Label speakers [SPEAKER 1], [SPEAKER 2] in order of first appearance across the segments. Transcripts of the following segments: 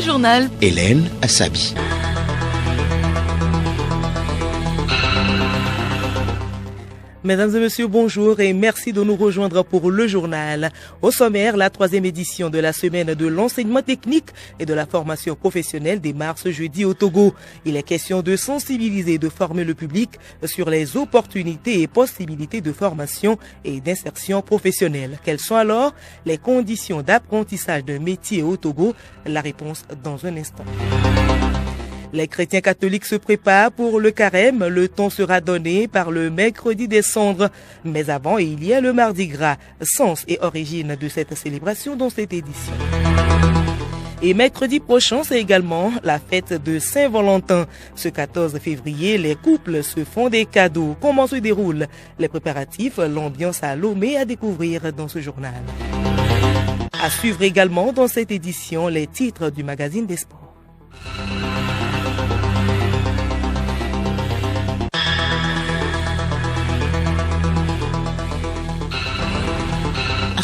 [SPEAKER 1] journal.
[SPEAKER 2] Hélène Assabi.
[SPEAKER 3] Mesdames et messieurs, bonjour et merci de nous rejoindre pour le journal. Au sommaire, la 3e édition de la semaine de l'enseignement technique et de la formation professionnelle démarre ce jeudi au Togo. Il est question de sensibiliser et de former le public sur les opportunités et possibilités de formation et d'insertion professionnelle. Quelles sont alors les conditions d'apprentissage d'un métier au Togo? La réponse dans un instant. Les chrétiens catholiques se préparent pour le carême. Le ton sera donné par le mercredi des cendres. Mais avant, il y a le mardi gras, sens et origine de cette célébration dans cette édition. Et mercredi prochain, c'est également la fête de Saint-Valentin. Ce 14 février, les couples se font des cadeaux. Comment se déroulent les préparatifs? L'ambiance à Lomé à découvrir dans ce journal. À suivre également dans cette édition les titres du magazine des sports.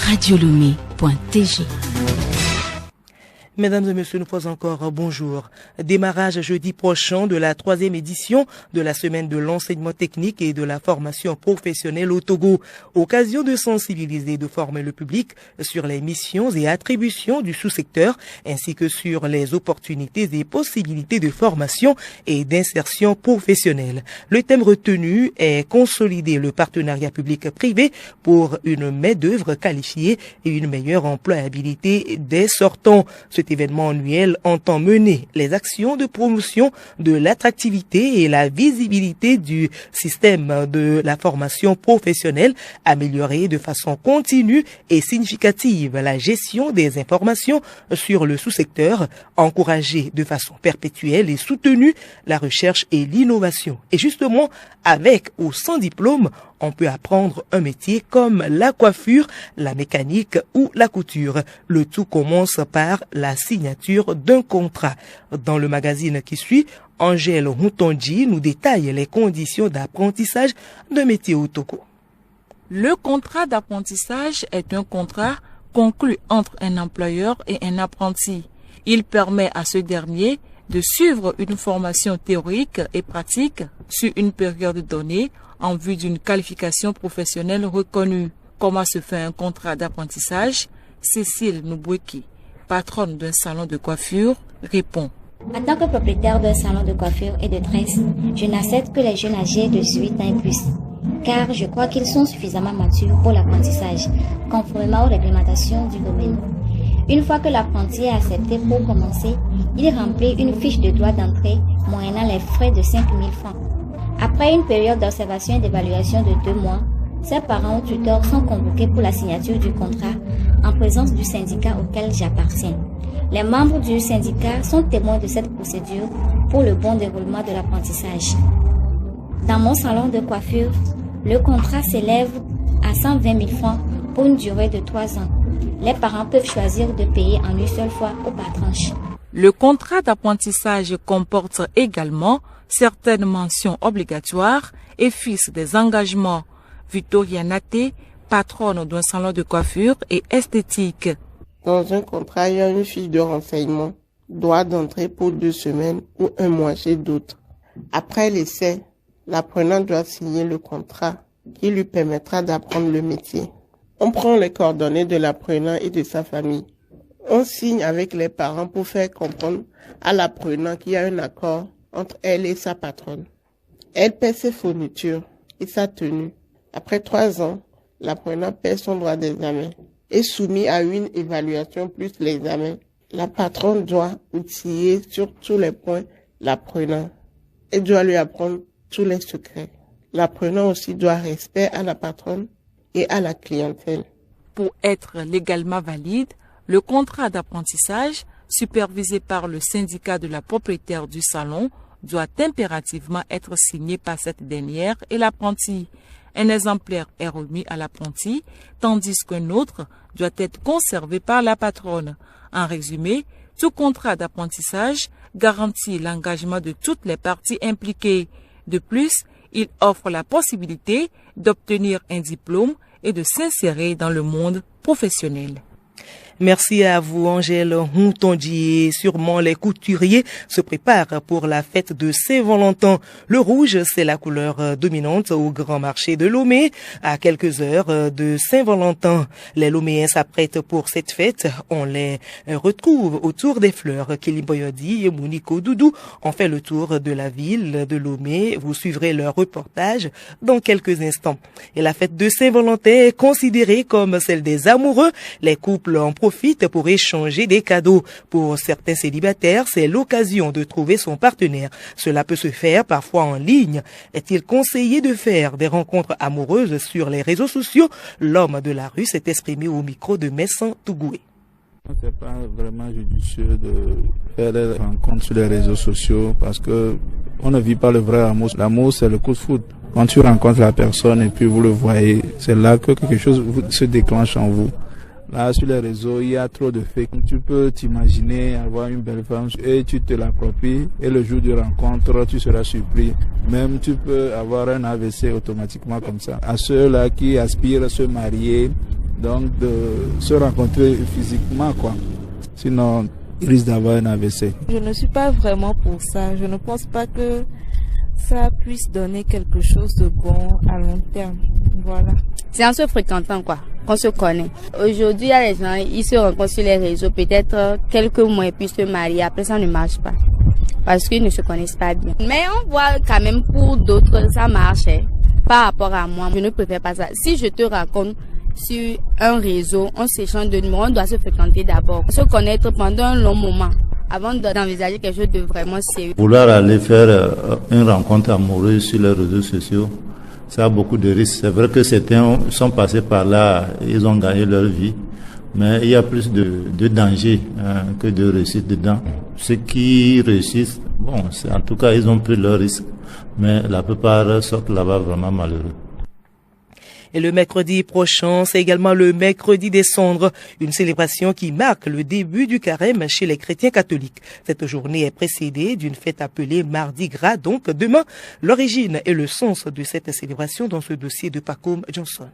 [SPEAKER 1] Radiolomé.tg.
[SPEAKER 3] Mesdames et messieurs, nous faisons encore bonjour. Démarrage jeudi prochain de la 3e édition de la semaine de l'enseignement technique et de la formation professionnelle au Togo. Occasion de sensibiliser et de former le public sur les missions et attributions du sous-secteur ainsi que sur les opportunités et possibilités de formation et d'insertion professionnelle. Le thème retenu est consolider le partenariat public-privé pour une main-d'œuvre qualifiée et une meilleure employabilité des sortants. Cet événement annuel entend mener les actions de promotion de l'attractivité et la visibilité du système de la formation professionnelle, améliorer de façon continue et significative la gestion des informations sur le sous-secteur, encourager de façon perpétuelle et soutenue la recherche et l'innovation. Et justement, avec ou sans diplôme, on peut apprendre un métier comme la coiffure, la mécanique ou la couture. Le tout commence par la signature d'un contrat. Dans le magazine qui suit, Angèle Routonji nous détaille les conditions d'apprentissage d'un métier au Togo.
[SPEAKER 4] Le contrat d'apprentissage est un contrat conclu entre un employeur et un apprenti. Il permet à ce dernier de suivre une formation théorique et pratique sur une période donnée en vue d'une qualification professionnelle reconnue. Comment se fait un contrat d'apprentissage? Cécile Nouboueki, patronne d'un salon de coiffure, répond.
[SPEAKER 5] En tant que propriétaire d'un salon de coiffure et de tresse, je n'accepte que les jeunes âgés de 18 ans et plus, car je crois qu'ils sont suffisamment matures pour l'apprentissage, conformément aux réglementations du domaine. Une fois que l'apprenti est accepté pour commencer, il remplit une fiche de droit d'entrée moyennant les frais de 5 000 francs. Après une période d'observation et d'évaluation de 2 mois, ses parents ou tuteurs sont convoqués pour la signature du contrat en présence du syndicat auquel j'appartiens. Les membres du syndicat sont témoins de cette procédure pour le bon déroulement de l'apprentissage. Dans mon salon de coiffure, le contrat s'élève à 120 000 francs pour une durée de 3 ans. Les parents peuvent choisir de payer en une seule fois ou par tranche.
[SPEAKER 4] Le contrat d'apprentissage comporte également certaines mentions obligatoires et fixe des engagements. Victoria Naté, patronne d'un salon de coiffure et esthétique.
[SPEAKER 6] Dans un contrat, il y a une fiche de renseignement, droit d'entrée pour 2 semaines ou 1 mois chez d'autres. Après l'essai, l'apprenant doit signer le contrat qui lui permettra d'apprendre le métier. On prend les coordonnées de l'apprenant et de sa famille. On signe avec les parents pour faire comprendre à l'apprenant qu'il y a un accord entre elle et sa patronne. Elle paie ses fournitures et sa tenue. Après 3 ans, l'apprenant paie son droit d'examen. Est soumis à une évaluation plus l'examen. La patronne doit outiller sur tous les points l'apprenant et doit lui apprendre tous les secrets. L'apprenant aussi doit respect à la patronne et à la clientèle.
[SPEAKER 4] Pour être légalement valide, le contrat d'apprentissage, supervisé par le syndicat de la propriétaire du salon, doit impérativement être signé par cette dernière et l'apprenti. Un exemplaire est remis à l'apprenti, tandis qu'un autre doit être conservé par la patronne. En résumé, tout contrat d'apprentissage garantit l'engagement de toutes les parties impliquées. De plus, il offre la possibilité d'obtenir un diplôme et de s'insérer dans le monde professionnel.
[SPEAKER 3] Merci à vous, Angèle Houtondi. Sûrement, les couturiers se préparent pour la fête de Saint-Valentin. Le rouge, c'est la couleur dominante au grand marché de Lomé, à quelques heures de Saint-Valentin. Les Loméens s'apprêtent pour cette fête. On les retrouve autour des fleurs. Kelly Boyodi et Mounico Doudou ont fait le tour de la ville de Lomé. Vous suivrez leur reportage dans quelques instants. Et la fête de Saint-Valentin est considérée comme celle des amoureux. Les couples en profitent pour échanger des cadeaux. Pour certains célibataires, c'est l'occasion de trouver son partenaire. Cela peut se faire parfois en ligne. Est-il conseillé de faire des rencontres amoureuses sur les réseaux sociaux? L'homme de la rue s'est exprimé au micro de Messan Tougoué.
[SPEAKER 2] C'est pas vraiment judicieux de faire des rencontres sur les réseaux sociaux parce que on ne vit pas le vrai amour. L'amour, c'est le coup de foudre. Quand tu rencontres la personne et puis vous le voyez, c'est là que quelque chose se déclenche en vous. Là, sur les réseaux, il y a trop de fake. Tu peux t'imaginer avoir une belle femme et tu te l'appropries et le jour de rencontre, tu seras surpris. Même tu peux avoir un AVC automatiquement comme ça. À ceux-là qui aspirent à se marier, donc de se rencontrer physiquement, quoi. Sinon, ils risquent d'avoir un AVC.
[SPEAKER 7] Je ne suis pas vraiment pour ça. Je ne pense pas que ça puisse donner quelque chose de bon à long terme. Voilà.
[SPEAKER 8] C'est en se fréquentant, quoi, qu'on se connaît. Aujourd'hui, il y a les gens, ils se rencontrent sur les réseaux, peut-être quelques mois et puis se marient. Après, ça ne marche pas. Parce qu'ils ne se connaissent pas bien. Mais on voit quand même pour d'autres, ça marche. Par rapport à moi, je ne préfère pas ça. Si je te raconte sur un réseau, on s'échange de numéros, on doit se fréquenter d'abord. Se connaître pendant un long moment avant d'envisager quelque chose de vraiment sérieux.
[SPEAKER 9] Vouloir aller faire une rencontre amoureuse sur les réseaux sociaux, ça a beaucoup de risques. C'est vrai que certains sont passés par là, ils ont gagné leur vie, mais il y a plus de danger que de réussite dedans. Ceux qui réussissent, bon, en tout cas, ils ont pris leur risque, mais la plupart sortent là-bas vraiment malheureux.
[SPEAKER 3] Et le mercredi prochain, c'est également le mercredi des cendres, une célébration qui marque le début du carême chez les chrétiens catholiques. Cette journée est précédée d'une fête appelée Mardi Gras, donc demain. L'origine et le sens de cette célébration dans ce dossier de Pacôme Johnson.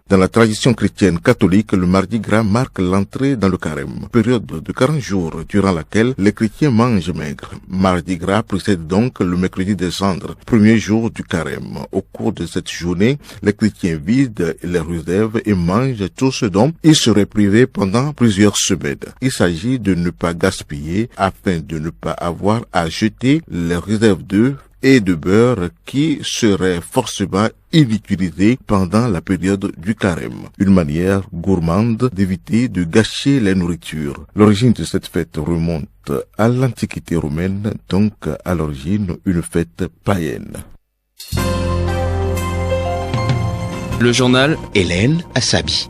[SPEAKER 10] Dans la tradition chrétienne catholique, le Mardi Gras marque l'entrée dans le carême, période de 40 jours durant laquelle les chrétiens mangent maigre. Mardi Gras précède donc le mercredi des cendres, premier jour du carême. Au cours de cette journée, les chrétiens vident les réserves et mangent tout ce dont ils seraient privés pendant plusieurs semaines. Il s'agit de ne pas gaspiller afin de ne pas avoir à jeter les réserves d'œufs et de beurre qui seraient forcément inutilisés pendant la période du carême. Une manière gourmande d'éviter de gâcher les nourritures. L'origine de cette fête remonte à l'Antiquité romaine, donc à l'origine une fête païenne.
[SPEAKER 11] Le journal Hélène Assabi.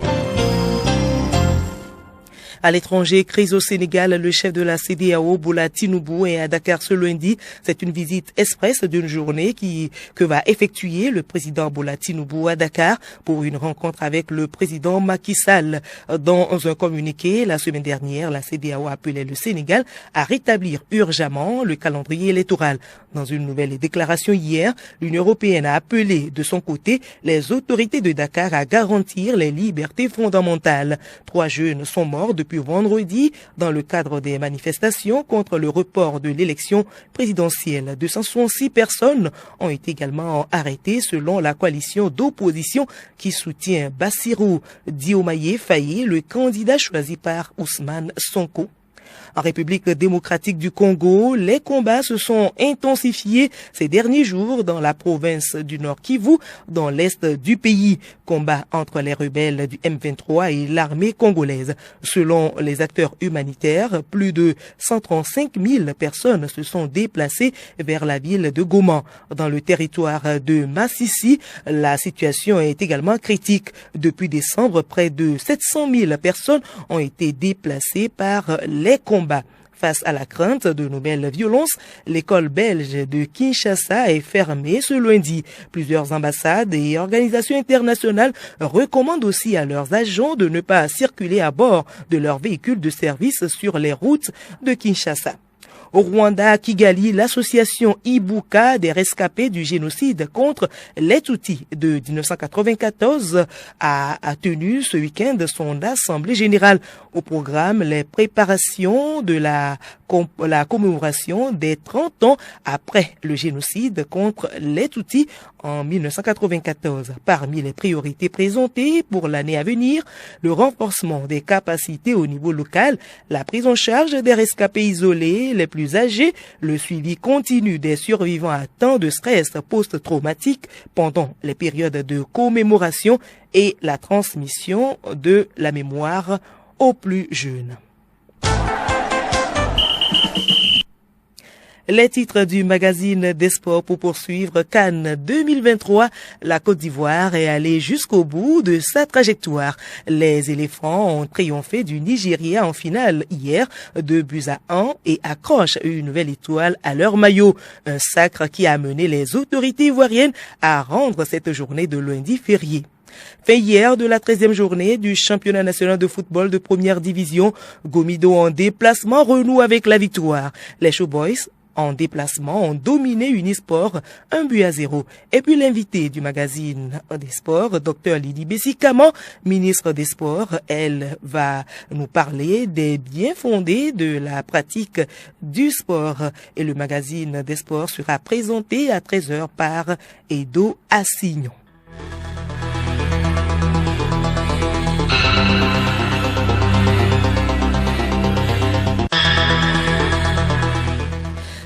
[SPEAKER 3] À l'étranger, crise au Sénégal, le chef de la CEDEAO, Bola Tinubu, est à Dakar ce lundi. C'est une visite express d'une journée que va effectuer le président Bola Tinubu à Dakar pour une rencontre avec le président Macky Sall. Dans un communiqué, la semaine dernière, la CEDEAO appelait le Sénégal à rétablir urgemment le calendrier électoral. Dans une nouvelle déclaration hier, l'Union européenne a appelé de son côté les autorités de Dakar à garantir les libertés fondamentales. 3 jeunes sont morts depuis vendredi dans le cadre des manifestations contre le report de l'élection présidentielle. 266 personnes ont été également arrêtées selon la coalition d'opposition qui soutient Bassirou Diomaye Faye, le candidat choisi par Ousmane Sonko. En République démocratique du Congo, les combats se sont intensifiés ces derniers jours dans la province du Nord Kivu, dans l'est du pays. Combats entre les rebelles du M23 et l'armée congolaise. Selon les acteurs humanitaires, plus de 135 000 personnes se sont déplacées vers la ville de Goma. Dans le territoire de Massissi, la situation est également critique. Depuis décembre, près de 700 000 personnes ont été déplacées par les combats. Face à la crainte de nouvelles violences, l'école belge de Kinshasa est fermée ce lundi. Plusieurs ambassades et organisations internationales recommandent aussi à leurs agents de ne pas circuler à bord de leurs véhicules de service sur les routes de Kinshasa. Au Rwanda, à Kigali, l'association Ibuka des rescapés du génocide contre les Tutsis de 1994 a tenu ce week-end son assemblée générale. Au programme, les préparations de la commémoration des 30 ans après le génocide contre les Tutsis en 1994. Parmi les priorités présentées pour l'année à venir, le renforcement des capacités au niveau local, la prise en charge des rescapés isolés, les plus âgés, le suivi continu des survivants atteints de stress post-traumatique pendant les périodes de commémoration et la transmission de la mémoire aux plus jeunes. Les titres du magazine des sports pour poursuivre Cannes 2023. La Côte d'Ivoire est allée jusqu'au bout de sa trajectoire. Les éléphants ont triomphé du Nigeria en finale hier, 2-1 et accrochent une nouvelle étoile à leur maillot. Un sacre qui a amené les autorités ivoiriennes à rendre cette journée de lundi férié. Fin hier de la 13e journée du championnat national de football de première division, Gomido en déplacement renoue avec la victoire. Les Showboys en déplacement ont dominé Unisport 1-0. Et puis l'invité du magazine des sports, Dr Lydie Bessi-Caman, ministre des Sports, elle va nous parler des biens fondés de la pratique du sport. Et le magazine des sports sera présenté à 13h par Edo Assignon.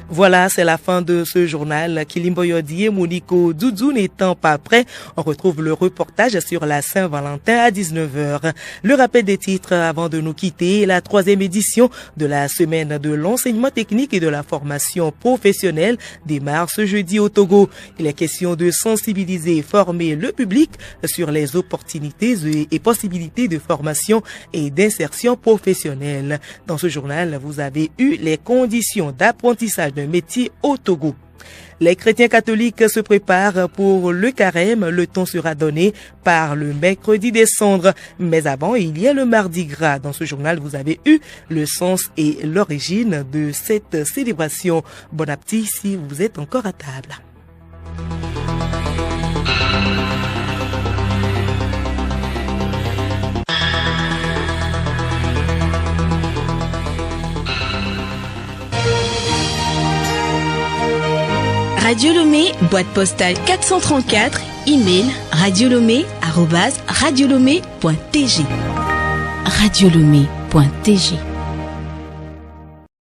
[SPEAKER 3] Voilà, c'est la fin de ce journal. Kilimboyodi et Moniko Doudou n'étant pas prêts, on retrouve le reportage sur la Saint-Valentin à 19h. Le rappel des titres avant de nous quitter, la 3e édition de la semaine de l'enseignement technique et de la formation professionnelle démarre ce jeudi au Togo. Il est question de sensibiliser et former le public sur les opportunités et possibilités de formation et d'insertion professionnelle. Dans ce journal, vous avez eu les conditions d'apprentissage d'un métier au Togo. Les chrétiens catholiques se préparent pour le carême. Le temps sera donné par le mercredi des cendres. Mais avant, il y a le mardi gras. Dans ce journal, vous avez eu le sens et l'origine de cette célébration. Bon appétit si vous êtes encore à table.
[SPEAKER 1] Radio Lomé, boîte postale 434, email radiolomé@radiolomé.tg. radiolomé.tg